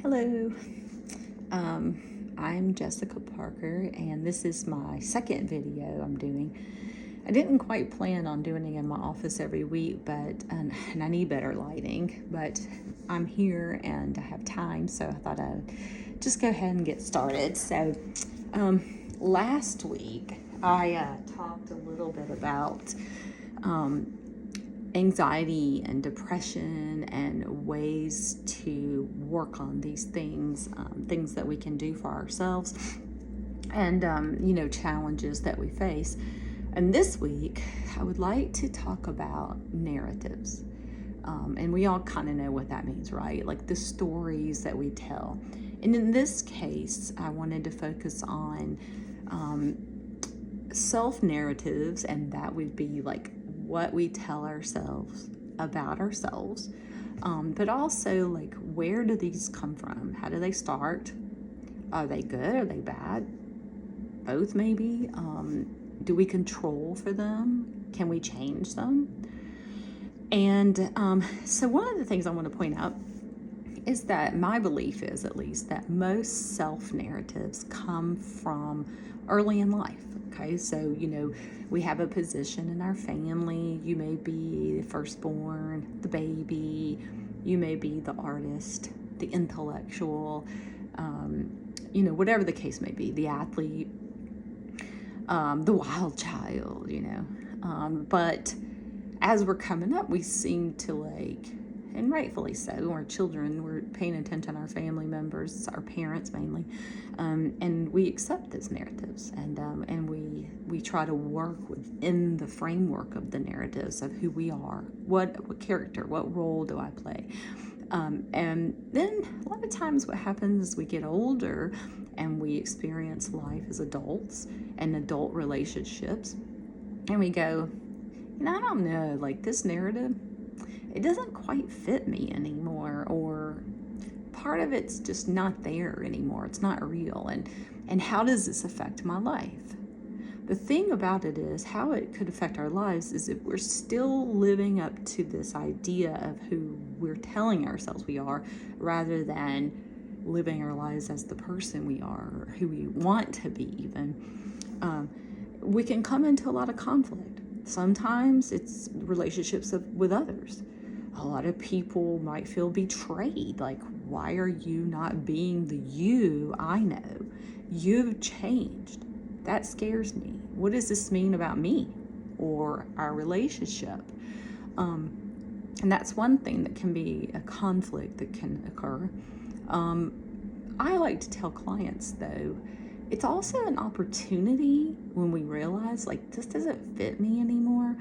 Hello. I'm Jessica Parker, and this is my second video I'm doing. I didn't quite plan on doing it in my office every week, and I need better lighting, but I'm here and I have time, so I thought I'd just go ahead and get started. So, last week I talked a little bit about anxiety and depression and ways to work on these things, things that we can do for ourselves, and challenges that we face. And this week, I would like to talk about narratives. And we all kind of know what that means, right? Like the stories that we tell. And in this case, I wanted to focus on self narratives, and that would be like what we tell ourselves about ourselves, but also like where do these come from? How do they start? Are they good? Are they bad? Both, maybe. Do we control for them? Can we change them? And so one of the things I want to point out is that my belief is, at least, that most self-narratives come from early in life. Okay, so we have a position in our family. You may be the firstborn, the baby. You may be the artist, the intellectual, whatever the case may be, the athlete, the wild child, but as we're coming up, we seem to and rightfully so, we're children, we're paying attention to our family members, our parents mainly, and we accept those narratives, and we try to work within the framework of the narratives of who we are, what character, what role do I play, and then a lot of times what happens is we get older and we experience life as adults and adult relationships, and we go, I don't know, like this narrative, it doesn't quite fit me anymore, or part of it's just not there anymore. It's not real. And how does this affect my life? The thing about it is, how it could affect our lives is if we're still living up to this idea of who we're telling ourselves we are, rather than living our lives as the person we are, or who we want to be even, we can come into a lot of conflict. Sometimes it's relationships with others. A lot of people might feel betrayed. Like, why are you not being the you I know? You've changed. That scares me. What does this mean about me or our relationship? And that's one thing that can be a conflict that can occur. I like to tell clients, though, it's also an opportunity when we realize, like, this doesn't fit me anymore,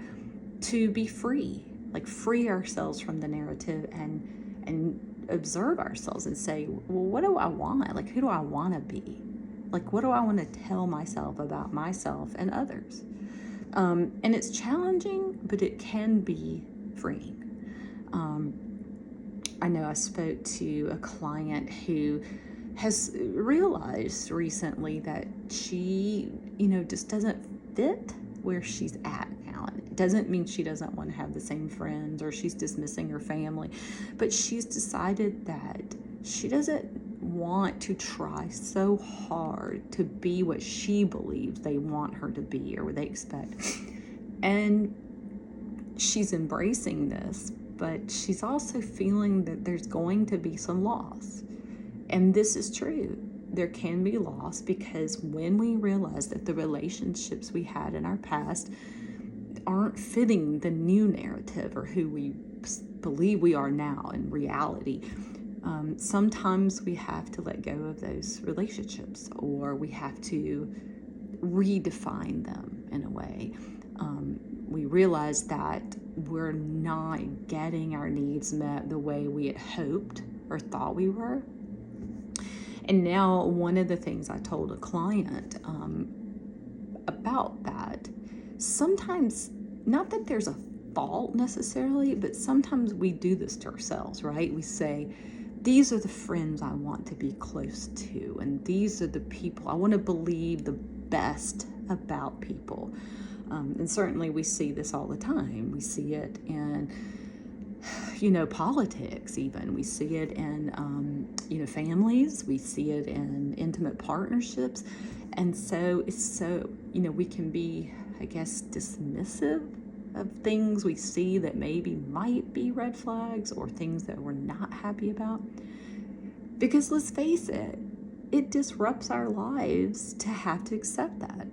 to be free. Like, free ourselves from the narrative and observe ourselves and say, well, what do I want? Like, who do I want to be? Like, what do I want to tell myself about myself and others? And it's challenging, but it can be freeing. I know I spoke to a client who has realized recently that she, just doesn't fit where she's at now. And it doesn't mean she doesn't want to have the same friends or she's dismissing her family, but she's decided that she doesn't want to try so hard to be what she believes they want her to be or what they expect. And she's embracing this, but she's also feeling that there's going to be some loss. And this is true. There can be loss, because when we realize that the relationships we had in our past aren't fitting the new narrative or who we believe we are now in reality, sometimes we have to let go of those relationships, or we have to redefine them in a way. We realize that we're not getting our needs met the way we had hoped or thought we were. And now, one of the things I told a client about that, sometimes, not that there's a fault necessarily, but sometimes we do this to ourselves, right? We say, these are the friends I want to be close to, and these are the people, I want to believe the best about people. And certainly we see this all the time. We see it in politics even. We see it in, families. We see it in intimate partnerships. And so we can be, I guess, dismissive of things we see that maybe might be red flags or things that we're not happy about. Because let's face it, it disrupts our lives to have to accept that.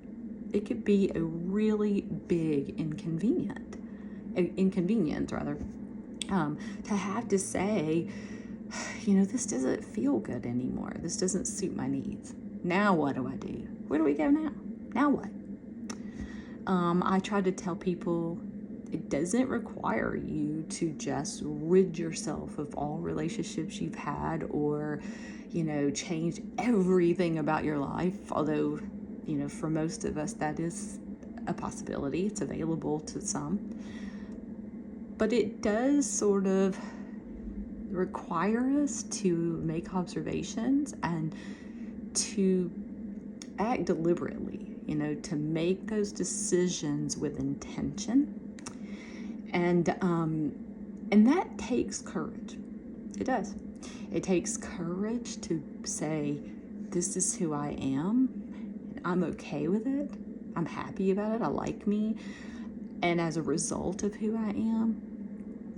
It could be a really big inconvenience rather, to have to say, this doesn't feel good anymore. This doesn't suit my needs. Now what do I do? Where do we go now? Now what? I try to tell people it doesn't require you to just rid yourself of all relationships you've had or, change everything about your life. Although, for most of us, that is a possibility. It's available to some. But it does sort of require us to make observations and to act deliberately, to make those decisions with intention. And that takes courage. It does. It takes courage to say, this is who I am. I'm okay with it. I'm happy about it. I like me. And as a result of who I am,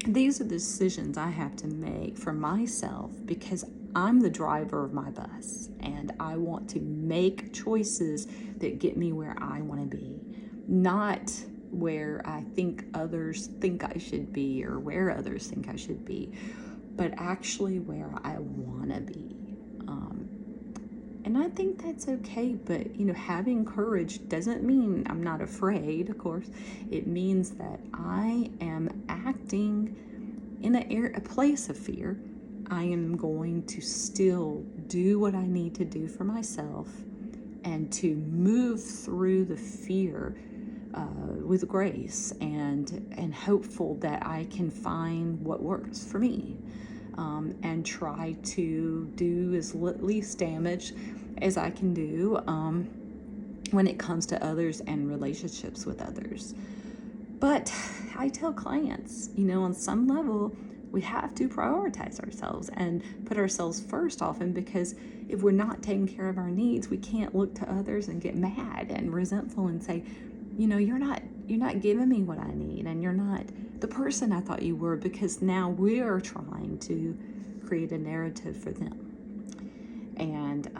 these are the decisions I have to make for myself because I'm the driver of my bus and I want to make choices that get me where I want to be, not where I think others think I should be or where others think I should be, but actually where I want to be. And I think that's okay, but having courage doesn't mean I'm not afraid, of course. It means that I am acting in a place of fear. I am going to still do what I need to do for myself and to move through the fear with grace and hopeful that I can find what works for me. And try to do as least damage as I can do when it comes to others and relationships with others. But I tell clients, on some level, we have to prioritize ourselves and put ourselves first often, because if we're not taking care of our needs, we can't look to others and get mad and resentful and say, you're not giving me what I need, and you're not the person I thought you were, because now we're trying to create a narrative for them. And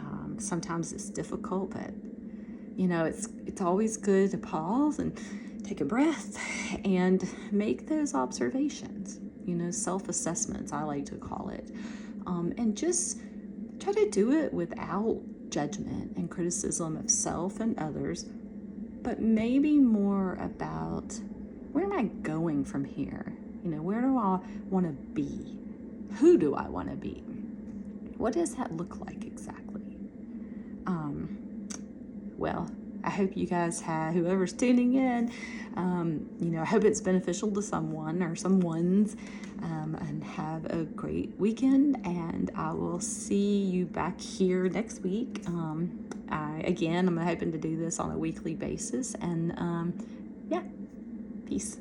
sometimes it's difficult, but it's always good to pause and take a breath and make those observations, self-assessments, I like to call it, and just try to do it without judgment and criticism of self and others, but maybe more about, where am I going from here? Where do I want to be? Who do I want to be? What does that look like exactly? Well, I hope you guys whoever's tuning in, I hope it's beneficial to someone or someone's, and have a great weekend, and I will see you back here next week. I'm hoping to do this on a weekly basis, and peace.